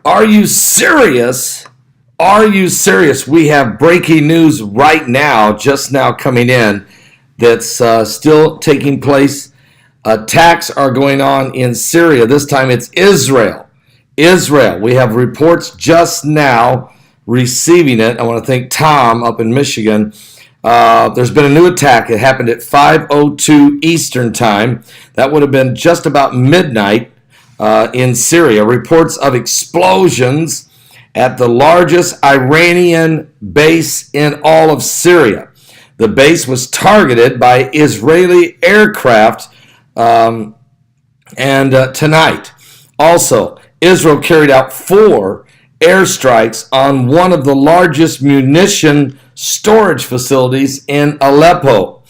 Are you serious? Are you serious? We have breaking news right now, just now coming in, that's still taking place. Attacks are going on in Syria. This time it's Israel. Israel. We have reports just now receiving it. I want to thank Tom up in Michigan. There's been a new attack. It happened at 5:02 Eastern Time. That would have been just about midnight in Syria. Reports of explosions at the largest Iranian base in all of Syria. The base was targeted by Israeli aircraft tonight. Also, Israel carried out 4 airstrikes on one of the largest munition storage facilities in Aleppo.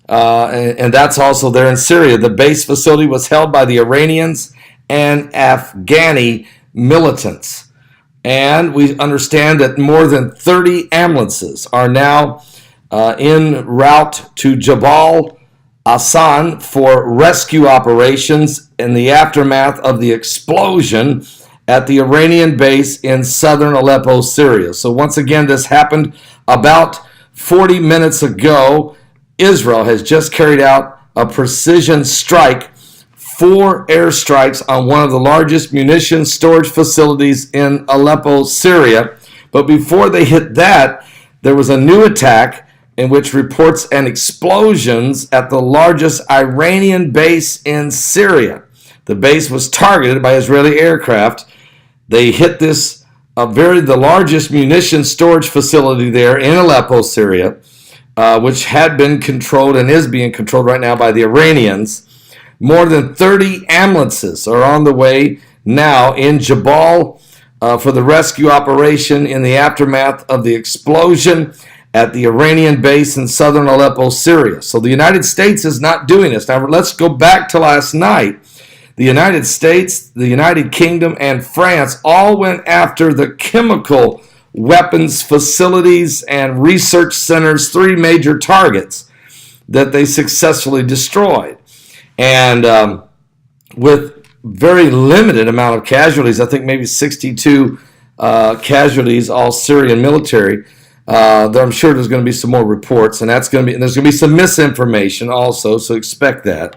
And that's also there in Syria. The base facility was held by the Iranians and Afghani militants. And we understand that more than 30 ambulances are now en route to Jabal Hassan for rescue operations in the aftermath of the explosion at the Iranian base in southern Aleppo, Syria. So once again, this happened about 40 minutes ago. Israel has just carried out a precision strike, 4 airstrikes on one of the largest munition storage facilities in Aleppo, Syria. But before they hit that, there was a new attack in which reports and explosions at the largest Iranian base in Syria. The base was targeted by Israeli aircraft. They hit the largest munition storage facility there in Aleppo, Syria, which had been controlled and is being controlled right now by the Iranians. More than 30 ambulances are on the way now in Jabal for the rescue operation in the aftermath of the explosion at the Iranian base in southern Aleppo, Syria. So the United States is not doing this. Now let's go back to last night. The United States, the United Kingdom, and France all went after the chemical weapons facilities and research centers, 3 major targets that they successfully destroyed. And with very limited amount of casualties, I think maybe 62 casualties, all Syrian military. I'm sure there's going to be some more reports, and there's going to be some misinformation also, so expect that.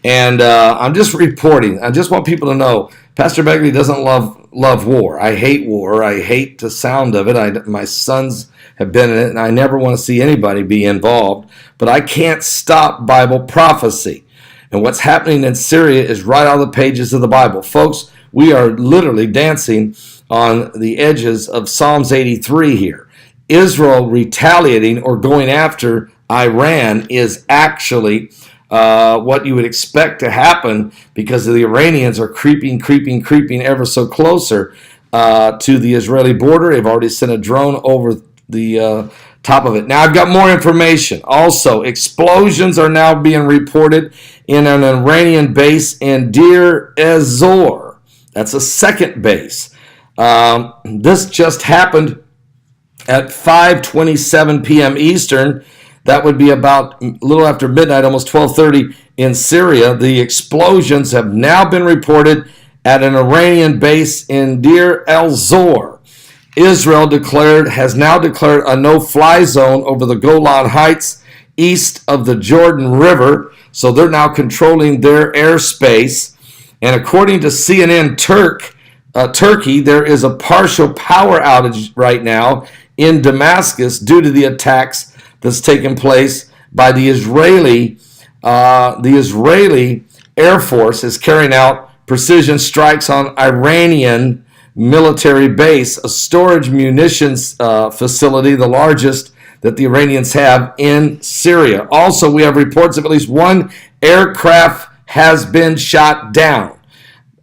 And I'm just reporting. I just want people to know, Pastor Begley doesn't love war. I hate war. I hate the sound of it. My sons have been in it, and I never want to see anybody be involved. But I can't stop Bible prophecy. And what's happening in Syria is right out of the pages of the Bible. Folks, we are literally dancing on the edges of Psalms 83 here. Israel retaliating or going after Iran is actually what you would expect to happen because the Iranians are creeping ever so closer to the Israeli border. They've already sent a drone over the top of it. Now, I've got more information. Also, explosions are now being reported in an Iranian base in Deir ez-Zor. That's a second base. This just happened at 5:27 p.m. Eastern. That would be about a little after midnight, almost 12:30 in Syria. The explosions have now been reported at an Iranian base in Deir ez-Zor. Israel has now declared a no-fly zone over the Golan Heights east of the Jordan River, so they're now controlling their airspace. And according to CNN Turkey, there is a partial power outage right now in Damascus due to the attacks that's taken place by the Israeli Air Force is carrying out precision strikes on Iranian military base, a storage munitions facility, the largest that the Iranians have in Syria. Also, we have reports of at least 1 aircraft has been shot down.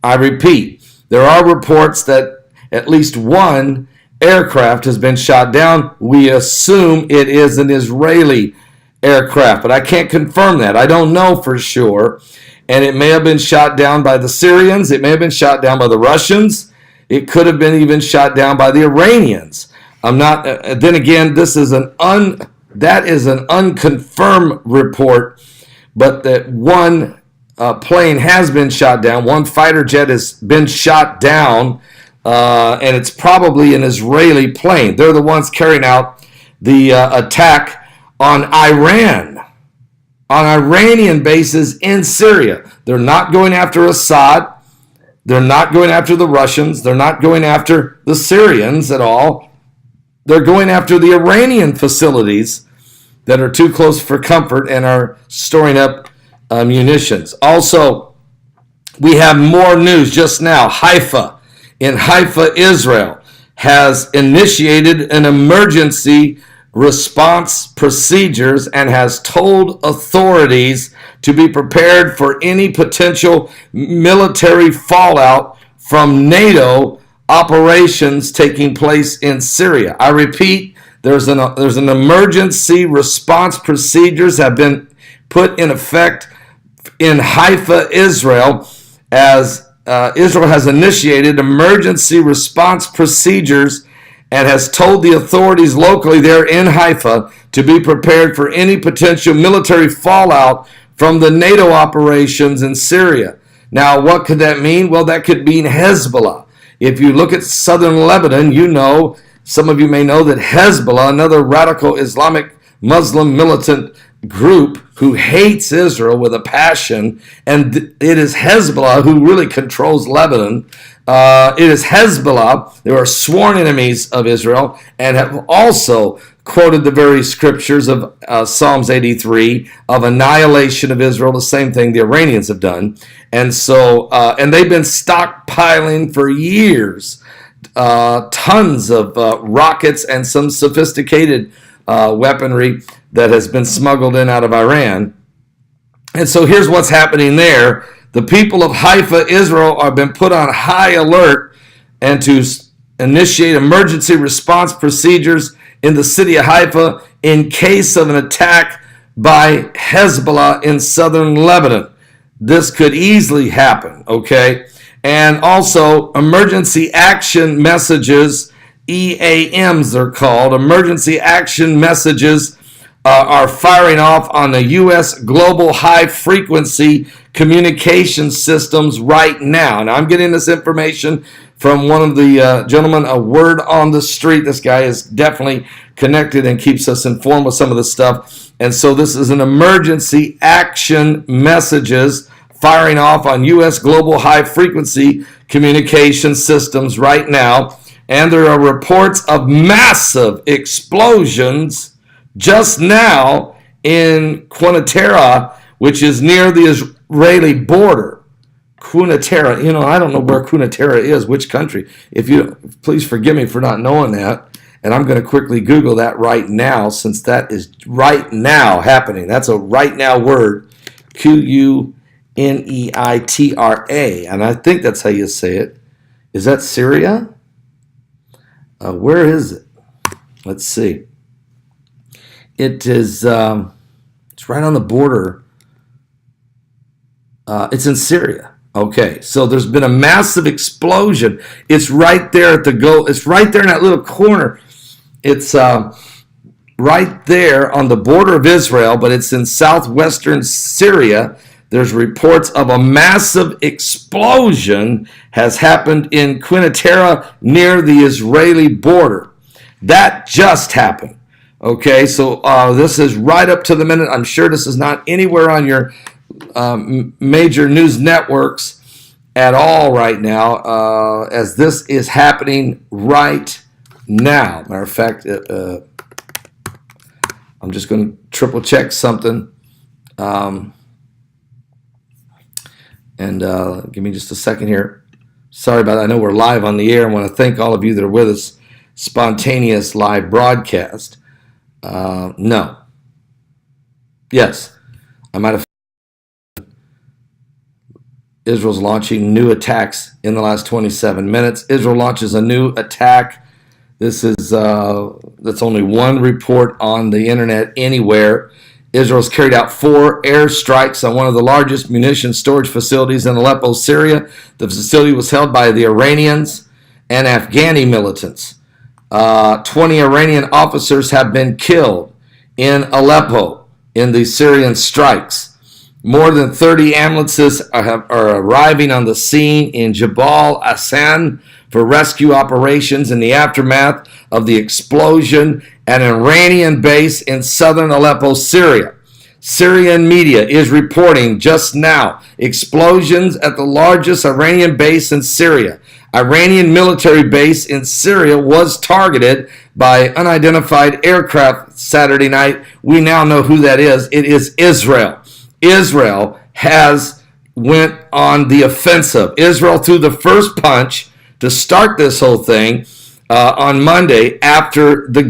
I repeat, there are reports that at least 1 aircraft has been shot down. We assume it is an Israeli aircraft, but I can't confirm that. I don't know for sure. And it may have been shot down by the Syrians. It may have been shot down by the Russians. It could have been even shot down by the Iranians. I'm not. Then again, that is an unconfirmed report, but that 1 plane has been shot down. 1 fighter jet has been shot down and it's probably an Israeli plane. They're the ones carrying out the attack on Iran, on Iranian bases in Syria. They're not going after Assad. They're not going after the Russians. They're not going after the Syrians at all. They're going after the Iranian facilities that are too close for comfort and are storing up munitions. Also, we have more news just now. Haifa, in Haifa, Israel, has initiated an emergency response procedures and has told authorities to be prepared for any potential military fallout from NATO operations taking place in Syria. I repeat, there's an emergency response procedures have been put in effect in Haifa, Israel, as Israel has initiated emergency response procedures and has told the authorities locally there in Haifa to be prepared for any potential military fallout from the NATO operations in Syria. Now, what could that mean? Well, that could mean Hezbollah. If you look at southern Lebanon, you know, some of you may know that Hezbollah, another radical Islamic Muslim militant group who hates Israel with a passion, and it is Hezbollah who really controls Lebanon. It is Hezbollah. They are sworn enemies of Israel and have also quoted the very scriptures of Psalms 83 of annihilation of Israel, the same thing the Iranians have done. And so, and they've been stockpiling for years tons of rockets and some sophisticated weaponry that has been smuggled in out of Iran. And so here's what's happening there. The people of Haifa, Israel, have been put on high alert and to initiate emergency response procedures in the city of Haifa in case of an attack by Hezbollah in southern Lebanon. This could easily happen, okay? And also emergency action messages, EAMs they're called, emergency action messages are firing off on the U.S. global high-frequency communication systems right now. Now, I'm getting this information from one of the gentlemen, a word on the street. This guy is definitely connected and keeps us informed with some of this stuff. And so this is an emergency action messages firing off on U.S. global high-frequency communication systems right now. And there are reports of massive explosions just now in Quneitra, which is near the Israeli border. Quneitra, you know, I don't know where Quneitra is, which country. If you please forgive me for not knowing that, and I'm going to quickly Google that right now, since that is right now happening. That's a right now word, Quneitra, and I think that's how you say it. Is that Syria? Where is it? Let's see. It is, it's right on the border. It's in Syria. Okay, so there's been a massive explosion. It's right there at the it's right there in that little corner. It's right there on the border of Israel, but it's in southwestern Syria. There's reports of a massive explosion has happened in Quneitra near the Israeli border. That just happened. Okay, so this is right up to the minute. I'm sure this is not anywhere on your major news networks at all right now, as this is happening right now. Matter of fact, I'm just going to triple check something. Give me just a second here. Sorry about that. I know we're live on the air. I want to thank all of you that are with us. Spontaneous live broadcast. No. Yes. I might have. Israel's launching new attacks in the last 27 minutes. Israel launches a new attack. This is that's only one report on the internet anywhere. Israel's carried out 4 airstrikes on one of the largest munition storage facilities in Aleppo, Syria. The facility was held by the Iranians and Afghani militants. 20 Iranian officers have been killed in Aleppo in the Syrian strikes. More than 30 ambulances are arriving on the scene in Jabal Hassan for rescue operations in the aftermath of the explosion at an Iranian base in southern Aleppo, Syria. Syrian media is reporting just now explosions at the largest Iranian base in Syria. Iranian military base in Syria was targeted by unidentified aircraft Saturday night. We now know who that is. It is Israel. Israel has went on the offensive. Israel threw the first punch to start this whole thing on Monday after the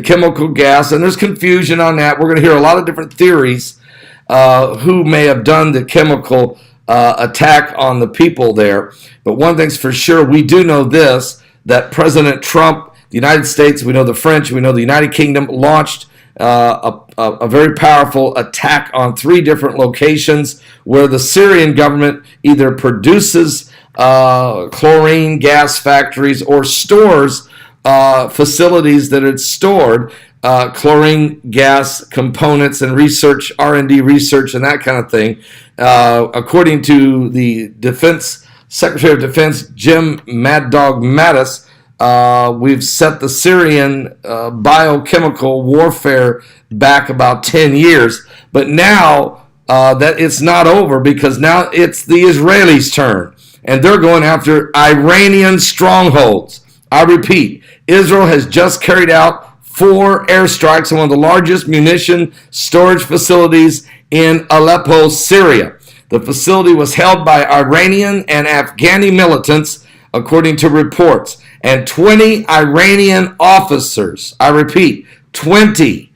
chemical gas, and there's confusion on that. We're going to hear a lot of different theories who may have done the chemical attack on the people there. But one thing's for sure, we do know this, that President Trump, the United States, we know the French, we know the United Kingdom, launched a very powerful attack on 3 different locations where the Syrian government either produces chlorine gas factories or stores facilities that had stored chlorine gas components and research, R&D research, and that kind of thing. According to the Secretary of Defense, Jim Mad Dog Mattis, we've set the Syrian biochemical warfare back about 10 years. But now that it's not over, because now it's the Israelis' turn. And they're going after Iranian strongholds. I repeat, Israel has just carried out 4 airstrikes on one of the largest munition storage facilities in Aleppo, Syria. The facility was held by Iranian and Afghani militants, according to reports. And 20 Iranian officers, I repeat, 20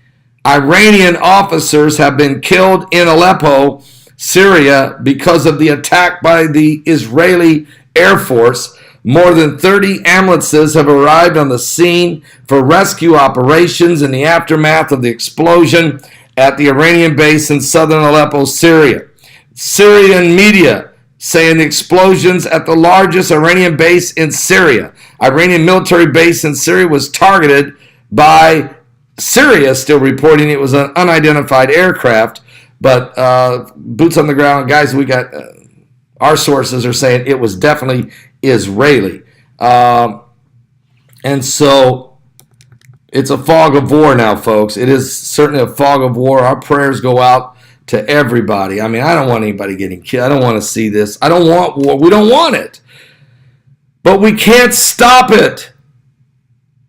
Iranian officers have been killed in Aleppo, Syria, because of the attack by the Israeli Air Force. More than 30 ambulances have arrived on the scene for rescue operations in the aftermath of the explosion at the Iranian base in southern Aleppo, Syria. Syrian media saying the explosions at the largest Iranian base in Syria, Iranian military base in Syria, was targeted by Syria, still reporting it was an unidentified aircraft. But boots on the ground, guys, we got our sources are saying it was definitely Israeli. And so it's a fog of war now, folks. It is certainly a fog of war. Our prayers go out to everybody. I mean, I don't want anybody getting killed. I don't want to see this. I don't want war. We don't want it. But we can't stop it.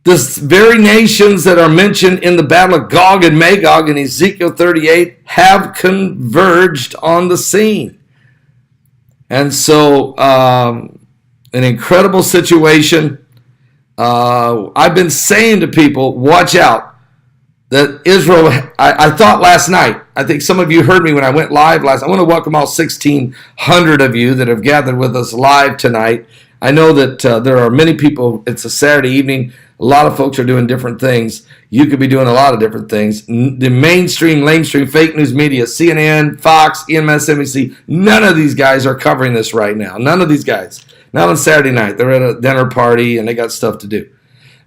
The very nations that are mentioned in the battle of Gog and Magog in Ezekiel 38 have converged on the scene. And so, an incredible situation. I've been saying to people, watch out. That Israel, I thought last night, I think some of you heard me when I went live last. I want to welcome all 1,600 of you that have gathered with us live tonight. I know that there are many people, it's a Saturday evening, a lot of folks are doing different things. You could be doing a lot of different things. The mainstream, lamestream, fake news media, CNN, Fox, MSNBC, none of these guys are covering this right now. None of these guys. Not on Saturday night. They're at a dinner party and they got stuff to do.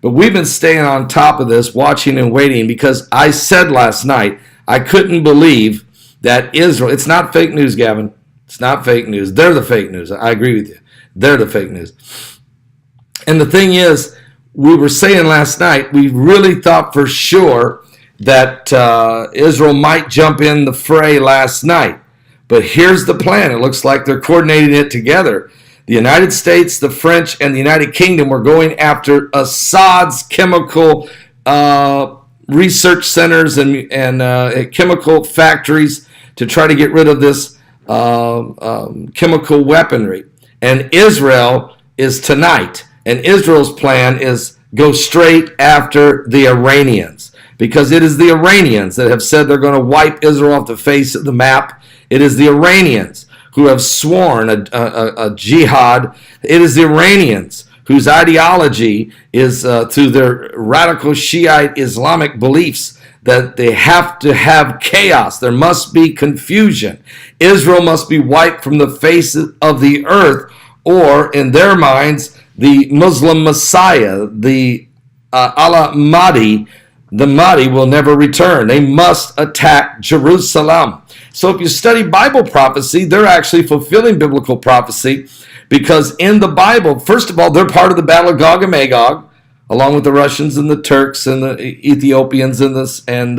But we've been staying on top of this, watching and waiting, because I said last night, I couldn't believe that Israel, it's not fake news, Gavin. It's not fake news. They're the fake news. I agree with you. They're the fake news. And the thing is, we were saying last night, we really thought for sure that Israel might jump in the fray last night. But here's the plan. It looks like they're coordinating it together. The United States, the French, and the United Kingdom were going after Assad's chemical research centers and chemical factories to try to get rid of this chemical weaponry. And Israel is tonight. And Israel's plan is go straight after the Iranians, because it is the Iranians that have said they're going to wipe Israel off the face of the map. It is the Iranians who have sworn a jihad. It is the Iranians whose ideology is through their radical Shiite Islamic beliefs that they have to have chaos. There must be confusion. Israel must be wiped from the face of the earth, or in their minds, the Muslim Messiah, the Allah Mahdi, the Mahdi will never return. They must attack Jerusalem. So if you study Bible prophecy, they're actually fulfilling biblical prophecy, Because in the Bible, first of all, they're part of the Battle of Gog and Magog, along with the Russians and the Turks and the Ethiopians and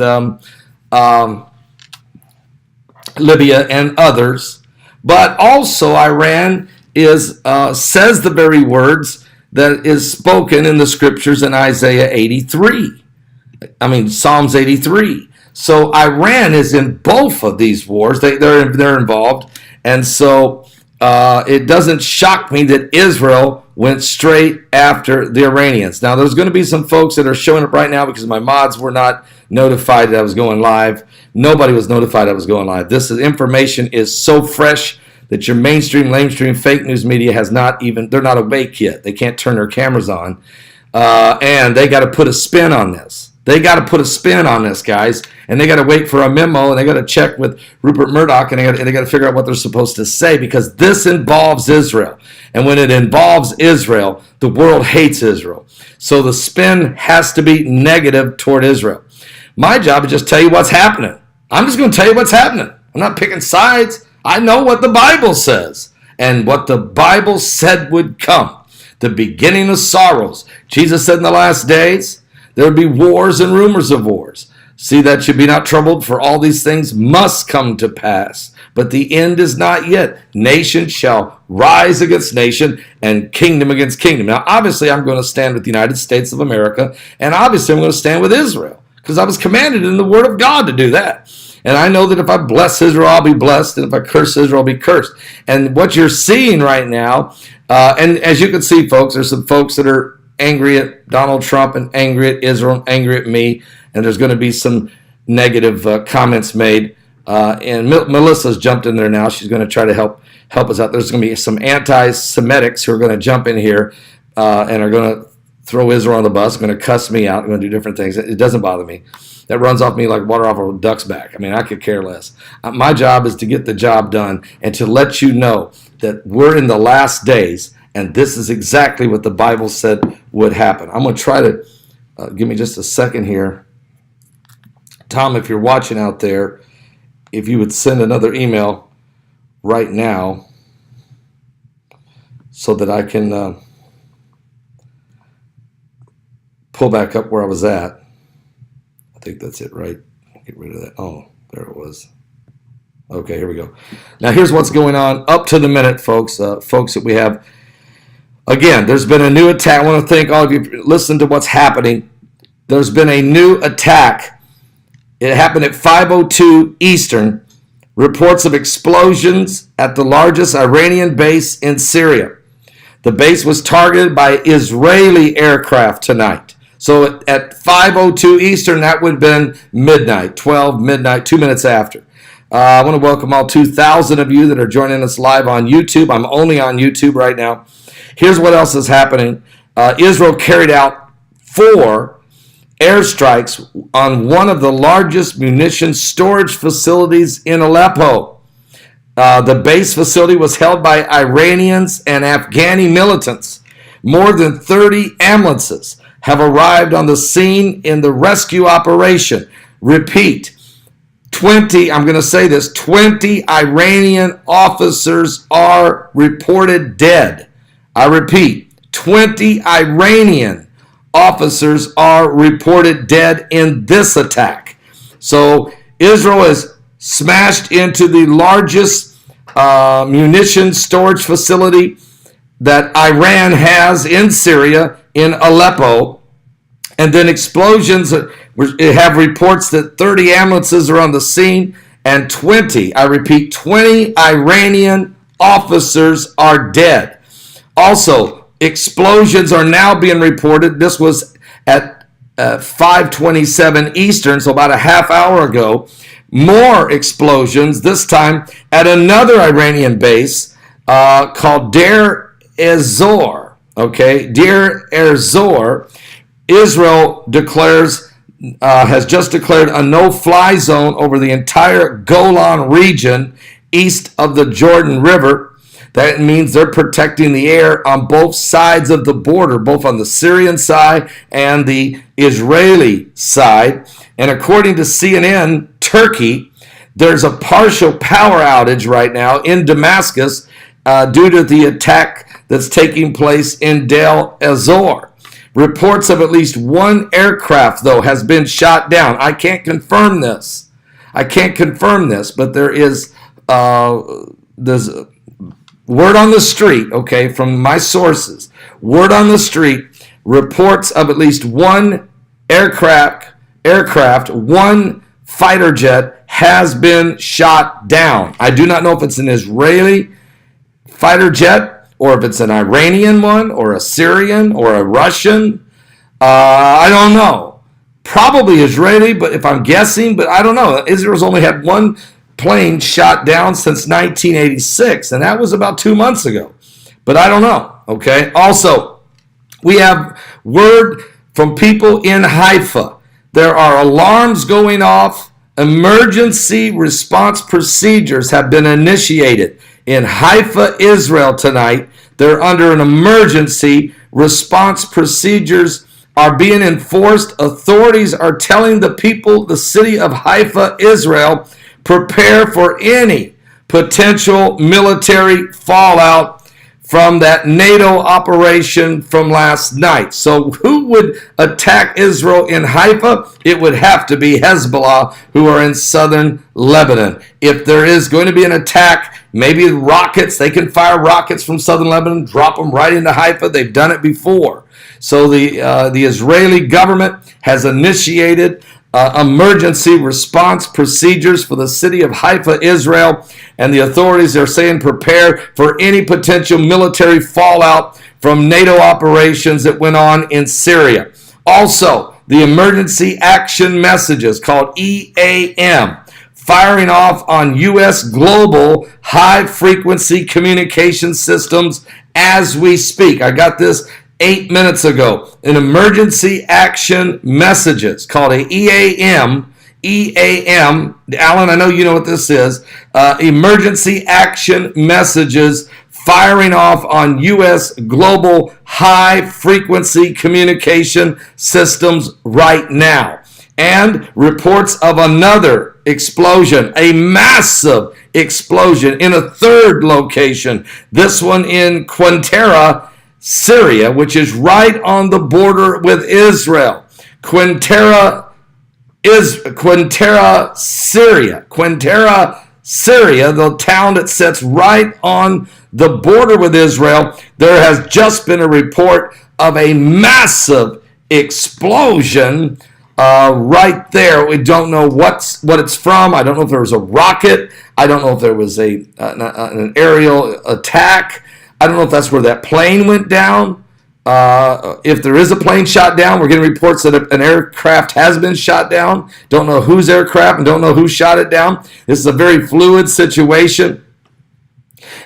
Libya and others. But also Iran says the very words that is spoken in the scriptures in Isaiah 83. Psalms 83. So Iran is in both of these wars. They're involved. And so it doesn't shock me that Israel went straight after the Iranians. Now, there's going to be some folks that are showing up right now because my mods were not notified that I was going live. Nobody was notified I was going live. Information is so fresh that your mainstream, lamestream, fake news media they're not awake yet. They can't turn their cameras on. And they got to put a spin on this. They got to put a spin on this, guys. And they got to wait for a memo, and they got to check with Rupert Murdoch, and they got to figure out what they're supposed to say, because this involves Israel. And when it involves Israel, the world hates Israel. So the spin has to be negative toward Israel. My job is just tell you what's happening. I'm just going to tell you what's happening. I'm not picking sides. I know what the Bible says and what the Bible said would come. The beginning of sorrows. Jesus said in the last days, there would be wars and rumors of wars. See that you be not troubled, for all these things must come to pass. But the end is not yet. Nation shall rise against nation and kingdom against kingdom. Now, obviously, I'm going to stand with the United States of America, and obviously, I'm going to stand with Israel, because I was commanded in the Word of God to do that. And I know that if I bless Israel, I'll be blessed, and if I curse Israel, I'll be cursed. And what you're seeing right now, and as you can see, folks, there's some folks that are angry at Donald Trump and angry at Israel and angry at me, and there's going to be some negative comments made. And Melissa's jumped in there now. She's going to try to help us out. There's going to be some anti-Semitics who are going to jump in here and are going to throw Israel on the bus, going to cuss me out, going to do different things. It doesn't bother me. That runs off me like water off a duck's back. I could care less. My job is to get the job done and to let you know that we're in the last days, and this is exactly what the Bible said would happen. I'm going to try to, give me just a second here. Tom, if you're watching out there, if you would send another email right now so that I can pull back up where I was at. I think that's it, right? Get rid of that. Oh, there it was. Okay, here we go. Now, here's what's going on up to the minute, folks. Folks that we have. Again, there's been a new attack. I want to thank all of you. Listen to what's happening. There's been a new attack. It happened at 5:02 Eastern. Reports of explosions at the largest Iranian base in Syria. The base was targeted by Israeli aircraft tonight. So at 5:02 Eastern, that would have been midnight, 12 midnight, 2 minutes after. I want to welcome all 2,000 of you that are joining us live on YouTube. I'm only on YouTube right now. Here's what else is happening. Israel carried out 4 airstrikes on one of the largest munition storage facilities in Aleppo. The base facility was held by Iranians and Afghani militants. More than 30 ambulances have arrived on the scene in the rescue operation. Repeat, 20 Iranian officers are reported dead. I repeat, 20 Iranian officers are reported dead in this attack. So Israel has smashed into the largest munition storage facility that Iran has in Syria, in Aleppo, and then explosions have reports that 30 ambulances are on the scene, and 20 Iranian officers are dead. Also, explosions are now being reported. This was at 5:27 Eastern, so about a half hour ago. More explosions, this time at another Iranian base called Deir ez-Zor. Okay, Deir ez-Zor. Israel has just declared a no-fly zone over the entire Golan region east of the Jordan River. That means they're protecting the air on both sides of the border, both on the Syrian side and the Israeli side. And according to CNN, Turkey, there's a partial power outage right now in Damascus due to the attack that's taking place in Deir ez-Zor. Reports of at least one aircraft, though, has been shot down. I can't confirm this. But there's word on the street, okay, from my sources. Word on the street, reports of at least one aircraft, one fighter jet has been shot down. I do not know if it's an Israeli fighter jet or if it's an Iranian one or a Syrian or a Russian. I don't know. Probably Israeli, but if I'm guessing, but I don't know. Israel's only had one plane shot down since 1986, and that was about 2 months ago. But I don't know, okay? Also, we have word from people in Haifa. There are alarms going off. Emergency response procedures have been initiated in Haifa, Israel tonight. They're under an emergency response procedures are being enforced. Authorities are telling the people, the city of Haifa, Israel, prepare for any potential military fallout from that NATO operation from last night. So who would attack Israel in Haifa? It would have to be Hezbollah, who are in southern Lebanon. If there is going to be an attack, maybe rockets, they can fire rockets from southern Lebanon, drop them right into Haifa. They've done it before. So the Israeli government has initiated emergency response procedures for the city of Haifa, Israel, and the authorities are saying prepare for any potential military fallout from NATO operations that went on in Syria. Also, the emergency action messages called EAM, firing off on U.S. global high-frequency communication systems as we speak. I got this 8 minutes ago. An emergency action messages called a EAM. Alan, I know you know what this is. Emergency action messages firing off on U.S. global high-frequency communication systems right now. And reports of another explosion, a massive explosion in a third location, this one in Quneitra, Syria, which is right on the border with Israel. Quneitra, Syria, the town that sits right on the border with Israel. There has just been a report of a massive explosion right there. We don't know what it's from. I don't know if there was a rocket. I don't know if there was an aerial attack. I don't know if that's where that plane went down. If there is a plane shot down, we're getting reports that an aircraft has been shot down. Don't know whose aircraft and don't know who shot it down. This is a very fluid situation.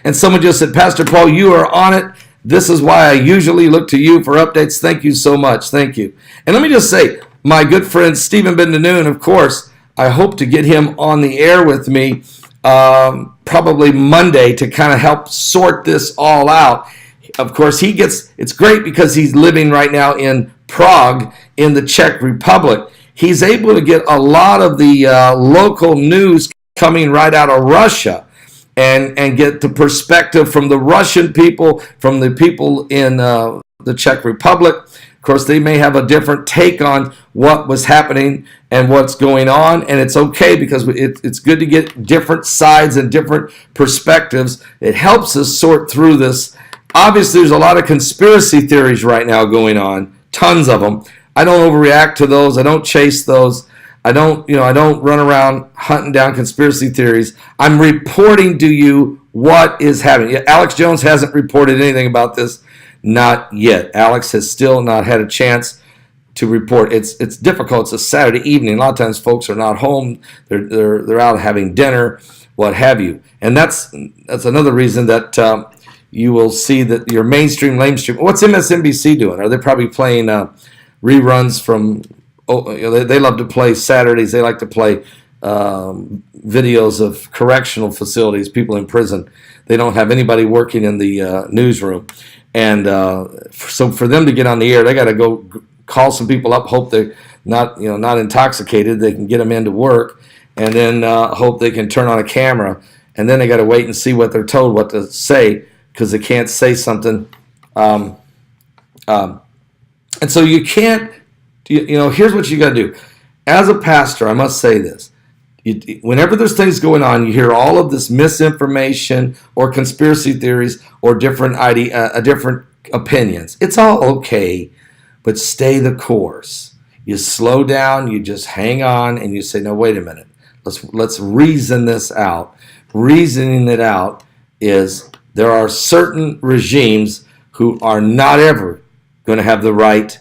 And someone just said, Pastor Paul, you are on it. This is why I usually look to you for updates. Thank you so much. Thank you. And let me just say, my good friend Stephen Ben-Danoon, of course, I hope to get him on the air with me probably Monday to kind of help sort this all out. Of course, it's great because he's living right now in Prague in the Czech Republic. He's able to get a lot of the local news coming right out of Russia and get the perspective from the Russian people, from the people in the Czech Republic. Of course, they may have a different take on what was happening and what's going on, and it's okay because it's good to get different sides and different perspectives. It helps us sort through this. Obviously, there's a lot of conspiracy theories right now going on, tons of them. I don't overreact to those. I don't chase those. I don't run around hunting down conspiracy theories. I'm reporting to you what is happening. Alex Jones hasn't reported anything about this. Not yet. Alex has still not had a chance to report. It's difficult. It's a Saturday evening. A lot of times folks are not home. They're out having dinner, what have you. And that's another reason that you will see that your mainstream, lamestream. What's MSNBC doing? Are they probably playing reruns from? They love to play Saturdays. They like to play videos of correctional facilities, people in prison. They don't have anybody working in the newsroom. And so for them to get on the air, they got to go call some people up, hope they're not intoxicated. They can get them into work, and then hope they can turn on a camera. And then they got to wait and see what they're told what to say because they can't say something. Um, um, and so you can't, here's what you got to do. As a pastor, I must say this. Whenever there's things going on, you hear all of this misinformation or conspiracy theories or different different opinions. It's all okay, but stay the course. You slow down, you just hang on, and you say, no, wait a minute. Let's reason this out. Reasoning it out is there are certain regimes who are not ever going to have the right,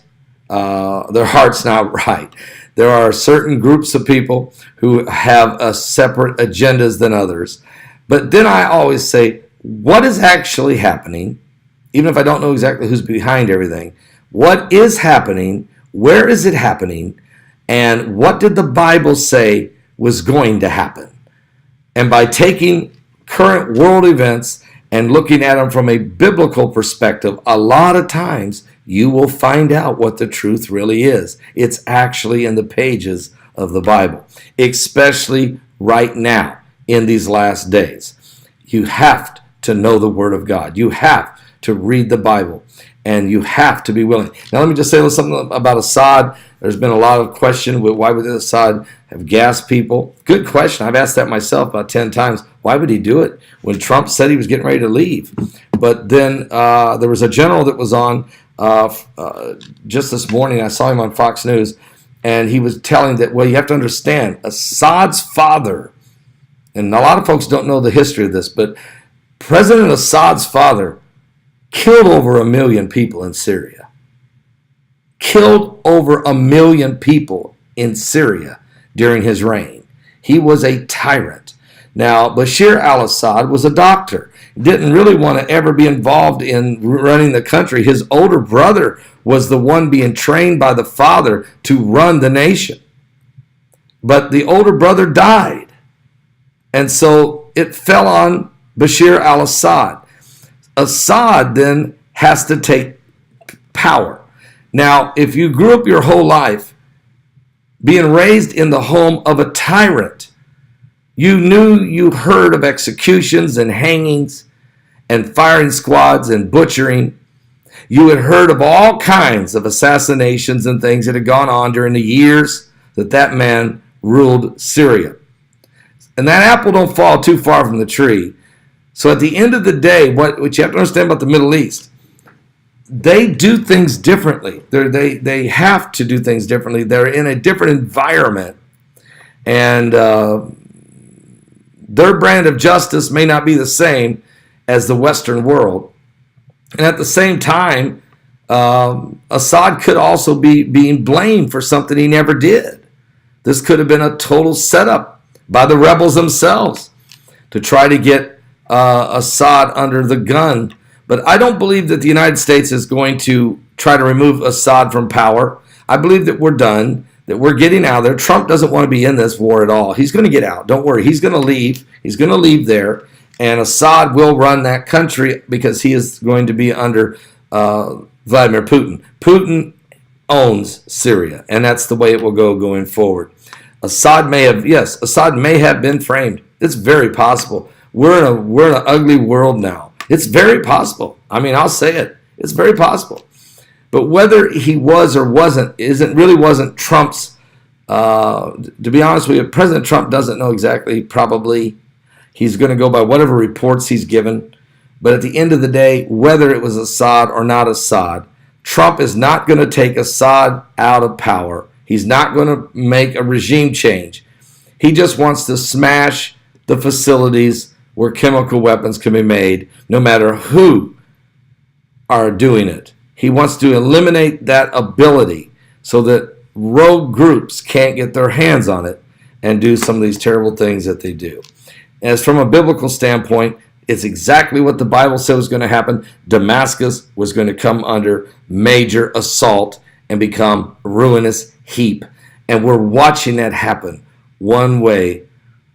their heart's not right. There are certain groups of people who have separate agendas than others. But then I always say, what is actually happening, even if I don't know exactly who's behind everything, what is happening, where is it happening, and what did the Bible say was going to happen? And by taking current world events and looking at them from a biblical perspective, a lot of times you will find out what the truth really is. It's actually in the pages of the Bible, especially right now in these last days. You have to know the Word of God. You have to read the Bible, and you have to be willing. Now, let me just say something about Assad. There's been a lot of question with why would Assad have gassed people? Good question. I've asked that myself about 10 times. Why would he do it when Trump said he was getting ready to leave? But then there was a general that was on just this morning. I saw him on Fox News, and he was telling that, well, you have to understand, Assad's father, and a lot of folks don't know the history of this, but President Assad's father killed over 1 million people in Syria. Killed over 1 million people in Syria during his reign. He was a tyrant. Now, Bashir al-Assad was a doctor. Didn't really want to ever be involved in running the country. His older brother was the one being trained by the father to run the nation. But the older brother died. And so it fell on Bashir al-Assad. Assad then has to take power. Now, if you grew up your whole life being raised in the home of a tyrant, you heard of executions and hangings and firing squads and butchering. You had heard of all kinds of assassinations and things that had gone on during the years that man ruled Syria. And that apple don't fall too far from the tree. So at the end of the day, what you have to understand about the Middle East, they do things differently. They have to do things differently. They're in a different environment. And their brand of justice may not be the same as the Western world. And at the same time, Assad could also be being blamed for something he never did. This could have been a total setup by the rebels themselves to try to get Assad under the gun. But I don't believe that the United States is going to try to remove Assad from power. I believe that we're done, that we're getting out of there. Trump doesn't want to be in this war at all. He's going to get out. Don't worry. He's going to leave. He's going to leave there. And Assad will run that country because he is going to be under Vladimir Putin. Putin owns Syria, and that's the way it will go going forward. Assad may have been framed. It's very possible. We're in an ugly world now. It's very possible. I mean, I'll say it. It's very possible. But whether he was or wasn't Trump's. To be honest with you, President Trump doesn't know exactly. Probably he's going to go by whatever reports he's given. But at the end of the day, whether it was Assad or not Assad, Trump is not going to take Assad out of power. He's not going to make a regime change. He just wants to smash the facilities where chemical weapons can be made, no matter who are doing it. He wants to eliminate that ability so that rogue groups can't get their hands on it and do some of these terrible things that they do. As from a biblical standpoint, it's exactly what the Bible said was going to happen. Damascus was going to come under major assault and become a ruinous heap. And we're watching that happen one way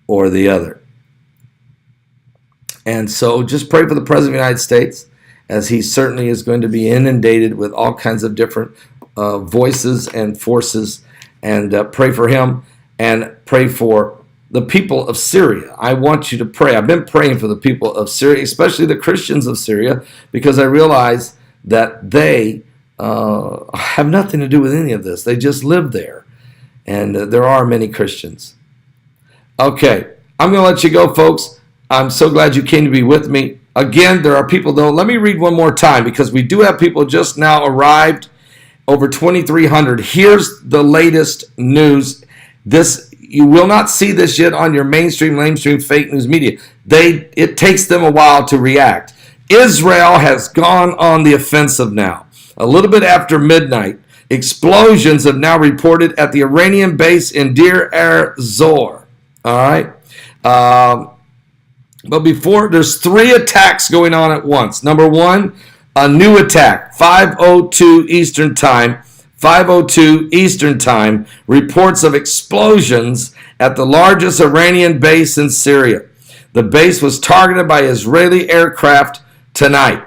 or the other. And so just pray for the President of the United States, as he certainly is going to be inundated with all kinds of different voices and forces. And pray for him, and pray for the people of Syria. I want you to pray. I've been praying for the people of Syria, especially the Christians of Syria, because I realize that they have nothing to do with any of this. They just live there. And there are many Christians. Okay, I'm going to let you go, folks. I'm so glad you came to be with me. Again, there are people, though. Let me read one more time, because we do have people just now arrived, over 2,300. Here's the latest news. You will not see this yet on your mainstream fake news media. It takes them a while to react. Israel has gone on the offensive now. A little bit after midnight, explosions have now reported at the Iranian base in Deir ez-Zor. All right. But before, there's 3 attacks going on at once. Number 1, a new attack, 5:02 Eastern Time. 5:02 Eastern Time, reports of explosions at the largest Iranian base in Syria. The base was targeted by Israeli aircraft tonight.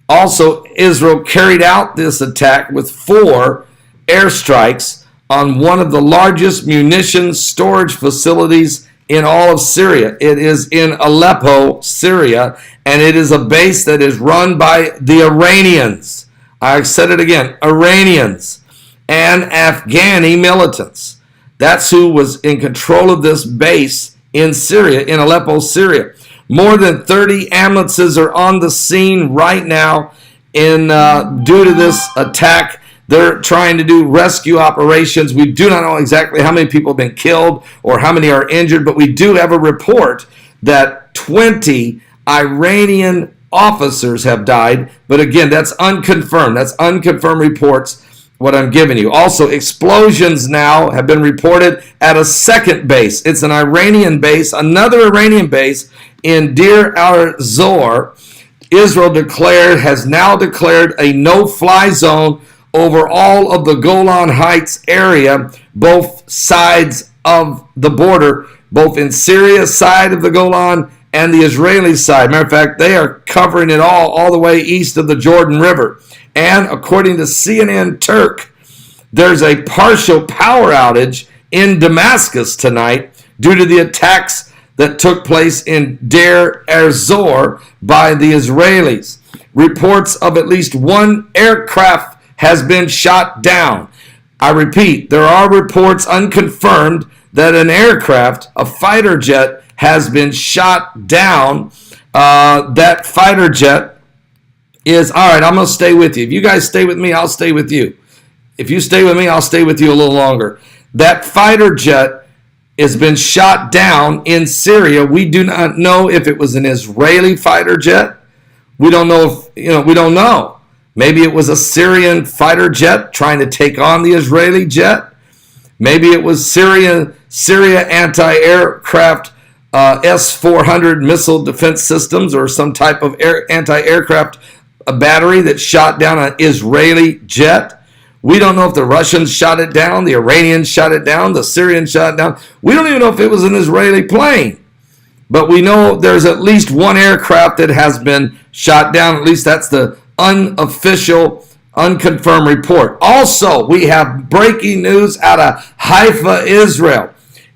Also, Israel carried out this attack with 4 airstrikes on one of the largest munitions storage facilities in all of Syria. It is in Aleppo, Syria, and it is a base that is run by the Iranians. I said it again, Iranians and Afghani militants. That's who was in control of this base in Syria, in Aleppo, Syria. More than 30 ambulances are on the scene right now due to this attack. They're trying to do rescue operations. We do not know exactly how many people have been killed or how many are injured, but we do have a report that 20 Iranian officers have died. But again, that's unconfirmed. That's unconfirmed reports, what I'm giving you. Also, explosions now have been reported at a second base. It's an Iranian base, another Iranian base in Deir ez-Zor. Israel has now declared a no-fly zone over all of the Golan Heights area, both sides of the border, both in Syria's side of the Golan and the Israeli side. Matter of fact, they are covering it all the way east of the Jordan River. And according to CNN Turk, there's a partial power outage in Damascus tonight due to the attacks that took place in Deir ez-Zor by the Israelis. Reports of at least 1 aircraft has been shot down. I repeat, there are reports unconfirmed that an aircraft, a fighter jet, has been shot down. That fighter jet is, all right, I'm going to stay with you. If you guys stay with me, I'll stay with you. If you stay with me, I'll stay with you a little longer. That fighter jet has been shot down in Syria. We do not know if it was an Israeli fighter jet. We don't know we don't know. Maybe it was a Syrian fighter jet trying to take on the Israeli jet. Maybe it was Syria anti-aircraft S-400 missile defense systems or some type of anti-aircraft battery that shot down an Israeli jet. We don't know if the Russians shot it down, the Iranians shot it down, the Syrians shot it down. We don't even know if it was an Israeli plane. But we know there's at least 1 aircraft that has been shot down. At least that's the unofficial, unconfirmed report. Also, we have breaking news out of Haifa, Israel.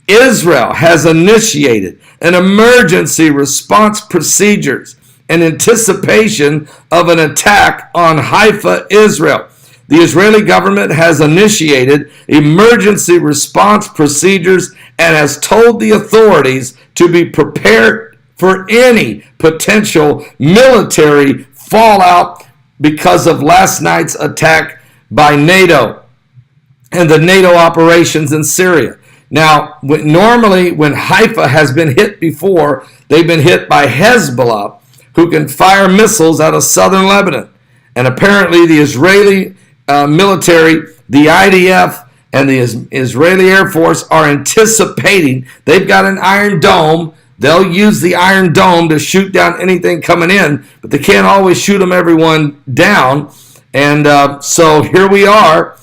Israel has initiated an emergency response procedures in anticipation of an attack on Haifa, Israel. The Israeli government has initiated emergency response procedures and has told the authorities to be prepared for any potential military fallout because of last night's attack by NATO and the NATO operations in Syria. Now, normally when Haifa has been hit before, they've been hit by Hezbollah, who can fire missiles out of southern Lebanon. And apparently the Israeli military, the IDF, and the Israeli Air Force are anticipating. They've got an Iron Dome. They'll use the Iron Dome to shoot down anything coming in, but they can't always shoot everyone down. And so here we are,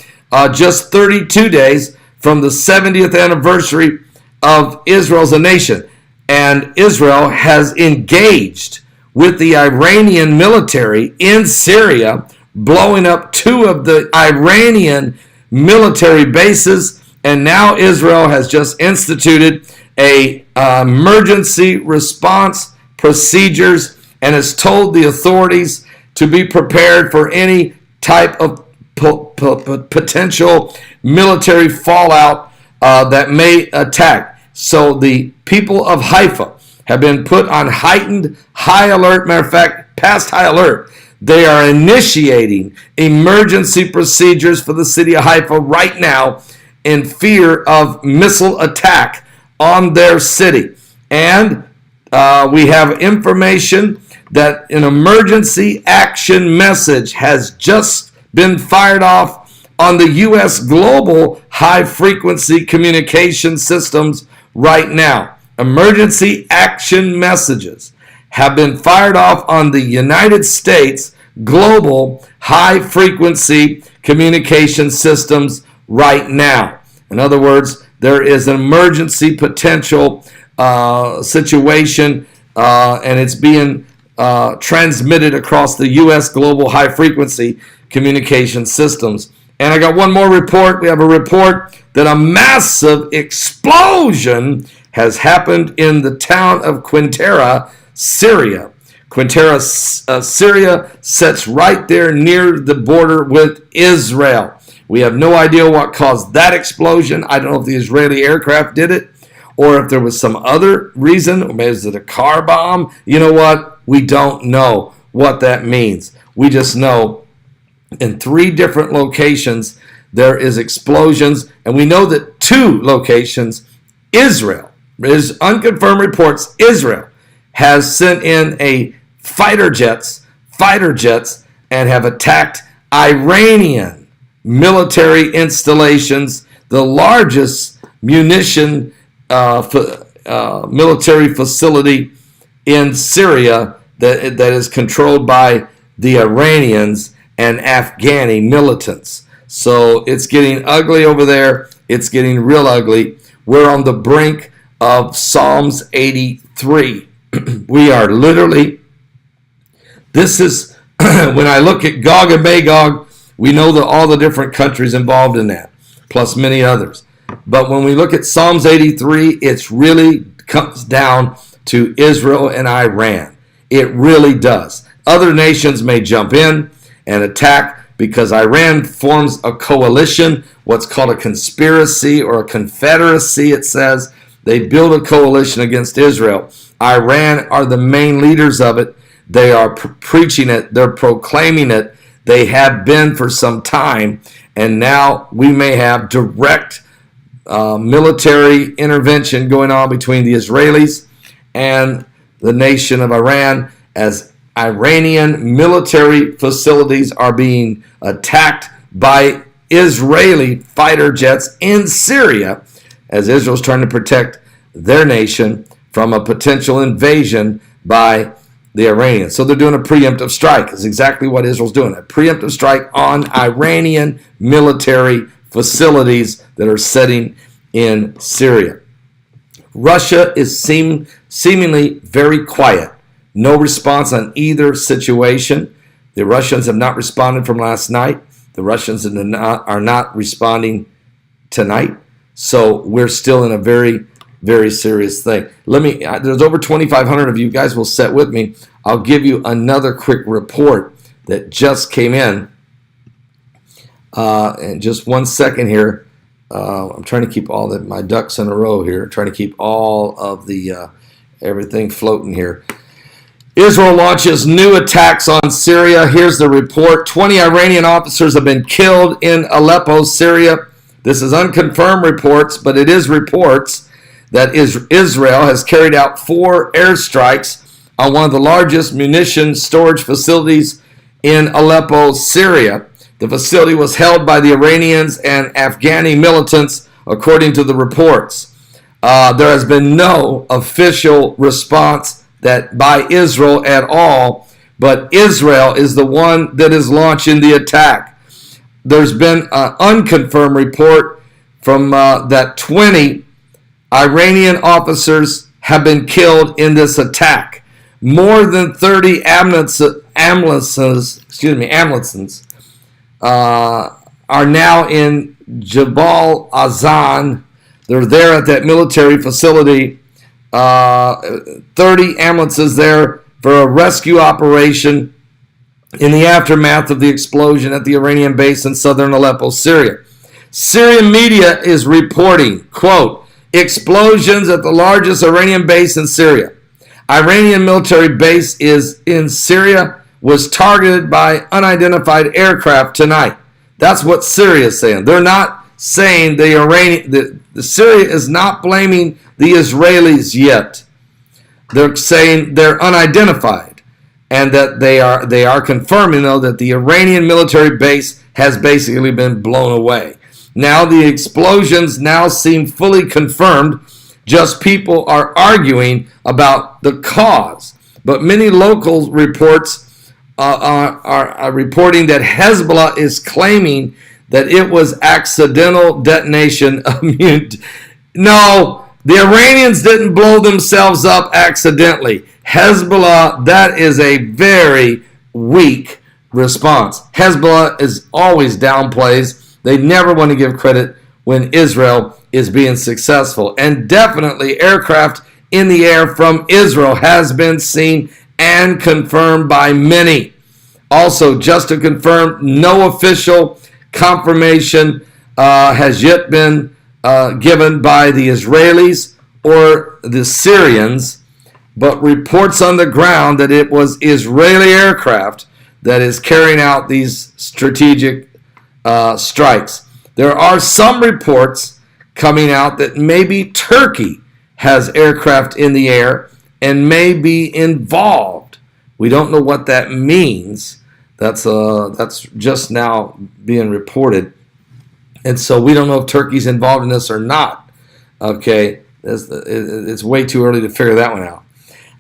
just 32 days from the 70th anniversary of Israel as a nation. And Israel has engaged with the Iranian military in Syria, blowing up 2 of the Iranian military bases. And now Israel has just instituted a emergency response procedures and has told the authorities to be prepared for any type of potential military fallout that may attack. So the people of Haifa have been put on heightened high alert. Matter of fact, past high alert. They are initiating emergency procedures for the city of Haifa right now in fear of missile attack on their city. And we have information that an emergency action message has just been fired off on the U.S. global high-frequency communication systems right now. Emergency action messages have been fired off on the United States global high-frequency communication systems right now. In other words, there is an emergency potential situation, and it's being transmitted across the U.S. global high-frequency communication systems. And I got one more report. We have a report that a massive explosion has happened in the town of Quintera, Syria. Quintera, Syria sits right there near the border with Israel. We have no idea what caused that explosion. I don't know if the Israeli aircraft did it or if there was some other reason. Or maybe is it a car bomb? You know what? We don't know what that means. We just know in 3 different locations there is explosions, and we know that 2 locations, Israel, is unconfirmed reports, Israel has sent in a fighter jets and have attacked Iranian military installations, the largest munition military facility in Syria that is controlled by the Iranians and Afghani militants. So it's getting ugly over there. It's getting real ugly. We're on the brink of Psalms 83. We are literally, this is, when I look at Gog and Magog, we know that all the different countries involved in that, plus many others. But when we look at Psalms 83, it really comes down to Israel and Iran. It really does. Other nations may jump in and attack because Iran forms a coalition, what's called a conspiracy or a confederacy, it says. They build a coalition against Israel. Iran are the main leaders of it. They are preaching it. They're proclaiming it. They have been for some time. And now we may have direct military intervention going on between the Israelis and the nation of Iran as Iranian military facilities are being attacked by Israeli fighter jets in Syria as Israel's trying to protect their nation from a potential invasion by the Iranians. So they're doing a preemptive strike. Is exactly what Israel's doing. A preemptive strike on Iranian military facilities that are sitting in Syria. Russia is seemingly very quiet. No response on either situation. The Russians have not responded from last night. The Russians are not responding tonight. So we're still in a very, very serious thing. There's over 2,500 of you guys will sit with me. I'll give you another quick report that just came in. In just 1 second here. I'm trying to keep all my ducks in a row here. Trying to keep all of the everything floating here. Israel launches new attacks on Syria. Here's the report. 20 Iranian officers have been killed in Aleppo, Syria. This is unconfirmed reports, but it is reports that Israel has carried out 4 airstrikes on one of the largest munition storage facilities in Aleppo, Syria. The facility was held by the Iranians and Afghani militants, according to the reports. There has been no official response by Israel at all, but Israel is the one that is launching the attack. There's been an unconfirmed report from that 20 Iranian officers have been killed in this attack. More than 30 ambulances are now in Jabal Azan They're there at that military facility. 30 ambulances there for a rescue operation in the aftermath of the explosion at the Iranian base in southern Aleppo, Syria. Syrian media is reporting, quote, explosions at the largest Iranian base in Syria. Iranian military base is in Syria was targeted by unidentified aircraft tonight. That's what Syria is saying. They're not saying the Syria is not blaming the Israelis yet. They're saying they're unidentified, and that they are confirming, though, that the Iranian military base has basically been blown away. Now the explosions now seem fully confirmed. Just people are arguing about the cause. But many local reports are reporting that Hezbollah is claiming that it was accidental detonation. No, the Iranians didn't blow themselves up accidentally. Hezbollah, that is a very weak response. Hezbollah is always downplays. They never want to give credit when Israel is being successful. And definitely aircraft in the air from Israel has been seen and confirmed by many. Also, just to confirm, no official confirmation has yet been given by the Israelis or the Syrians, but reports on the ground that it was Israeli aircraft that is carrying out these strategic strikes. There are some reports coming out that maybe Turkey has aircraft in the air and may be involved. We don't know what that means. That's just now being reported. And so we don't know if Turkey's involved in this or not. Okay, it's way too early to figure that one out.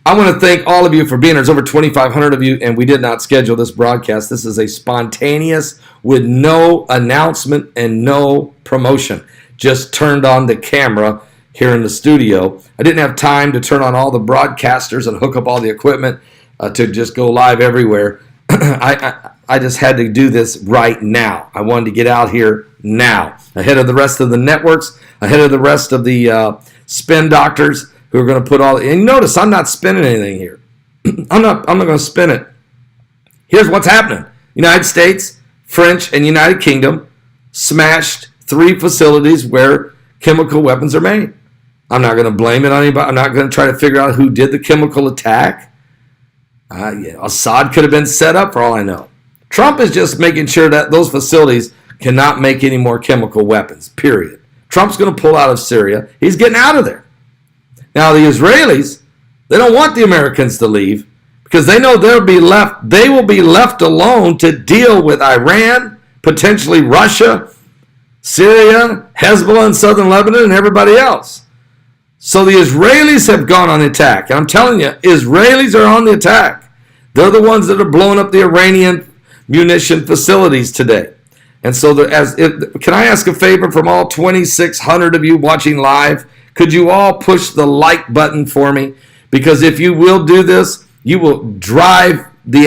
I want to thank all of you for being here. There's over 2,500 of you, and we did not schedule this broadcast. This is a spontaneous, with no announcement and no promotion. Just turned on the camera here in the studio. I didn't have time to turn on all the broadcasters and hook up all the equipment to just go live everywhere. I just had to do this right now. I wanted to get out here now, ahead of the rest of the networks, ahead of the rest of the spin doctors who are going to put all. And notice I'm not spinning anything here. I'm not going to spin it. Here's what's happening: United States, French, and United Kingdom smashed 3 facilities where chemical weapons are made. I'm not going to blame it on anybody. I'm not going to try to figure out who did the chemical attack. Assad could have been set up for all I know. Trump is just making sure that those facilities cannot make any more chemical weapons, period. Trump's going to pull out of Syria. He's getting out of there. Now, the Israelis, they don't want the Americans to leave because they know they will be left alone to deal with Iran, potentially Russia, Syria, Hezbollah in southern Lebanon, and everybody else. So the Israelis have gone on the attack. And I'm telling you, Israelis are on the attack. They're the ones that are blowing up the Iranian munition facilities today. And so, can I ask a favor from all 2,600 of you watching live? Could you all push the like button for me? Because if you will do this, you will drive the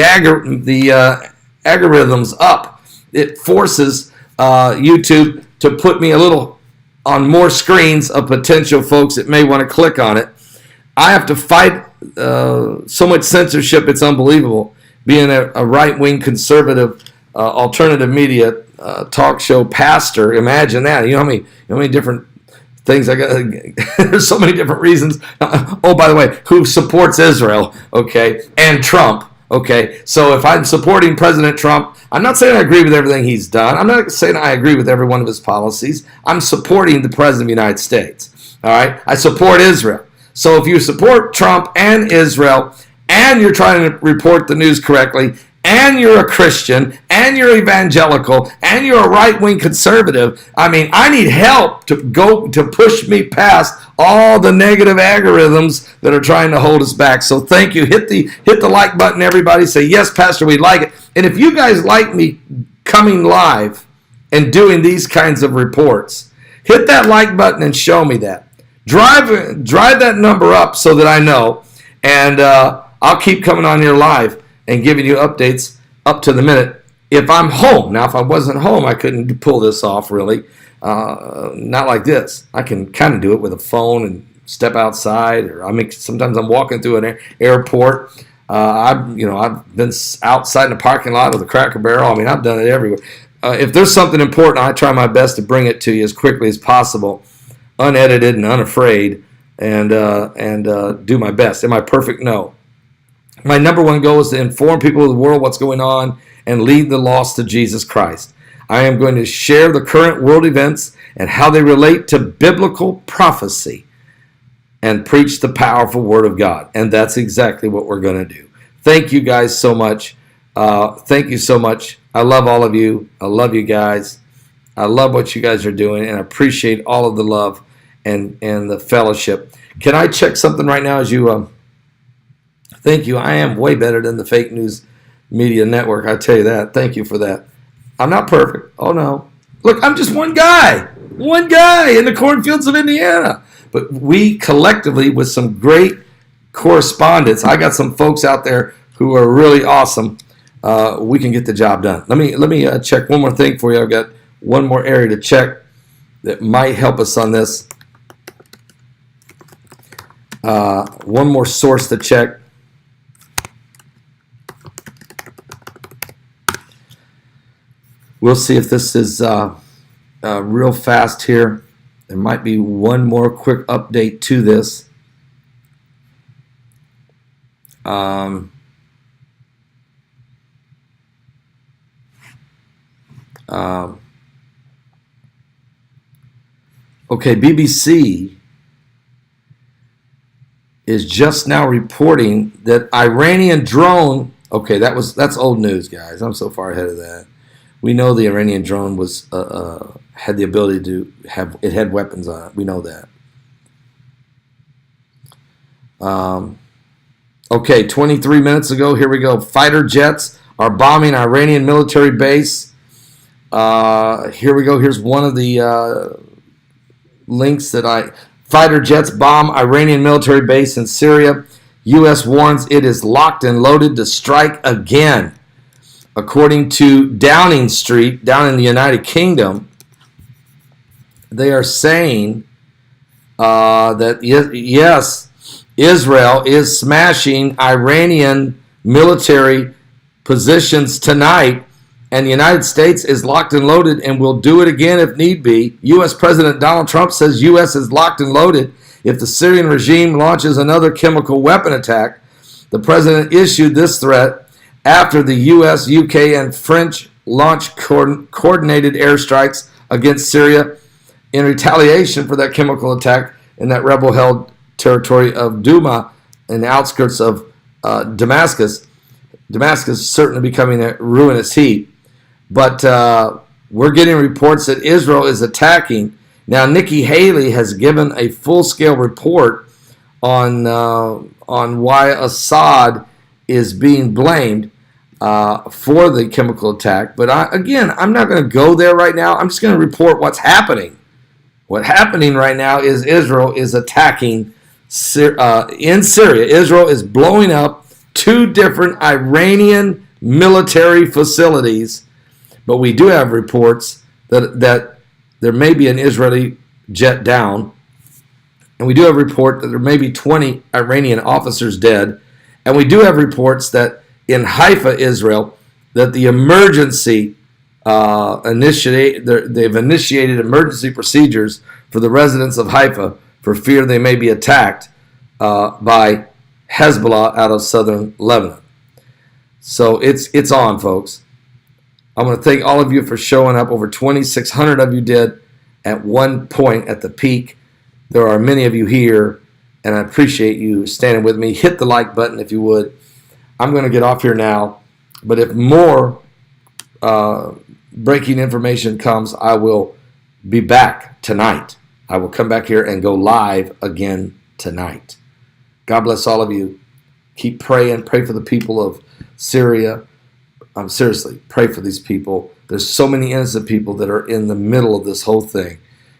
algorithms up. It forces YouTube to put me a little on more screens of potential folks that may want to click on it. I have to fight so much censorship, it's unbelievable. Being a right-wing conservative alternative media talk show pastor, imagine that. You know how many different things I got. There's so many different reasons. Oh, by the way, who supports Israel? Okay, and Trump. Okay, so if I'm supporting President Trump, I'm not saying I agree with everything he's done. I'm not saying I agree with every one of his policies. I'm supporting the President of the United States. All right, I support Israel. So if you support Trump and Israel, and you're trying to report the news correctly, and you're a Christian, and you're evangelical, and you're a right-wing conservative, I mean, I need help to push me past all the negative algorithms that are trying to hold us back. So thank you. Hit the like button, everybody. Say, yes, Pastor, we like it. And if you guys like me coming live and doing these kinds of reports, hit that like button and show me that. Drive that number up so that I know, and I'll keep coming on here live and giving you updates up to the minute if I'm home. Now, if I wasn't home, I couldn't pull this off, really. Not like this. I can kind of do it with a phone and step outside, or sometimes I'm walking through an airport. I've been outside in the parking lot with a Cracker Barrel. I mean, I've done it everywhere. If there's something important, I try my best to bring it to you as quickly as possible, unedited and unafraid, and do my best. Am I perfect? No. My number one goal is to inform people of the world what's going on and lead the lost to Jesus Christ. I am going to share the current world events and how they relate to biblical prophecy and preach the powerful Word of God. And that's exactly what we're going to do. Thank you guys so much. Thank you so much. I love all of you. I love you guys. I love what you guys are doing, and I appreciate all of the love and the fellowship. Can I check something right now as you... Thank you. I am way better than the fake news media network. I tell you that. Thank you for that. I'm not perfect. Oh, no. Look, I'm just one guy in the cornfields of Indiana. But we collectively, with some great correspondents, I got some folks out there who are really awesome. We can get the job done. Let me check one more thing for you. I've got one more area to check that might help us on this. One more source to check. We'll see if this is real fast here. There might be one more quick update to this. Okay, BBC is just now reporting that Iranian drone. Okay, that's old news, guys. I'm so far ahead of that. We know the Iranian drone was had the ability to had weapons on it. We know that. Okay, 23 minutes ago, here we go. Fighter jets are bombing Iranian military base. Here we go. Here's one of the links that fighter jets bomb Iranian military base in Syria. U.S. warns it is locked and loaded to strike again. According to Downing Street, down in the United Kingdom, they are saying that, yes, Israel is smashing Iranian military positions tonight, and the United States is locked and loaded and will do it again if need be. U.S. President Donald Trump says U.S. is locked and loaded if the Syrian regime launches another chemical weapon attack. The president issued this threat after the U.S., U.K., and French launched coordinated airstrikes against Syria in retaliation for that chemical attack in that rebel-held territory of Douma in the outskirts of Damascus. Damascus is certainly becoming a ruinous heap. But we're getting reports that Israel is attacking. Now, Nikki Haley has given a full-scale report on why Assad is being blamed for the chemical attack. But I'm not going to go there right now. I'm just going to report what's happening. What's happening right now is Israel is attacking in Syria. Israel is blowing up 2 different Iranian military facilities. But we do have reports that there may be an Israeli jet down. And we do have a report that there may be 20 Iranian officers dead. And we do have reports that in Haifa, Israel, that the emergency they've initiated emergency procedures for the residents of Haifa for fear they may be attacked by Hezbollah out of southern Lebanon. So it's on, folks. I want to thank all of you for showing up. Over 2,600 of you did at one point at the peak. There are many of you here, and I appreciate you standing with me. Hit the like button if you would. I'm going to get off here now, but if more breaking information comes, I will be back tonight. I will come back here and go live again tonight. God bless all of you. Keep praying. Pray for the people of Syria. Seriously, pray for these people. There's so many innocent people that are in the middle of this whole thing.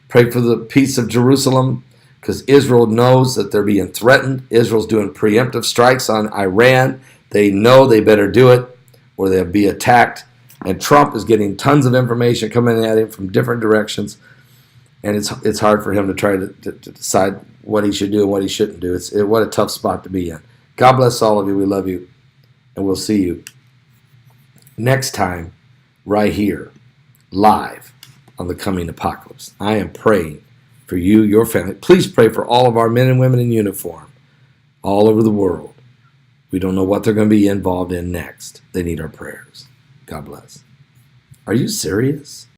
Pray for the peace of Jerusalem, because Israel knows that they're being threatened. Israel's doing preemptive strikes on Iran. They know they better do it or they'll be attacked. And Trump is getting tons of information coming at him from different directions. and it's hard for him to try to decide what he should do and what he shouldn't do. What a tough spot to be in. God bless all of you. We love you, and we'll see you next time right here, live on the coming apocalypse. I am praying for you, your family. Please pray for all of our men and women in uniform all over the world. We don't know what they're going to be involved in next. They need our prayers. God bless. Are you serious?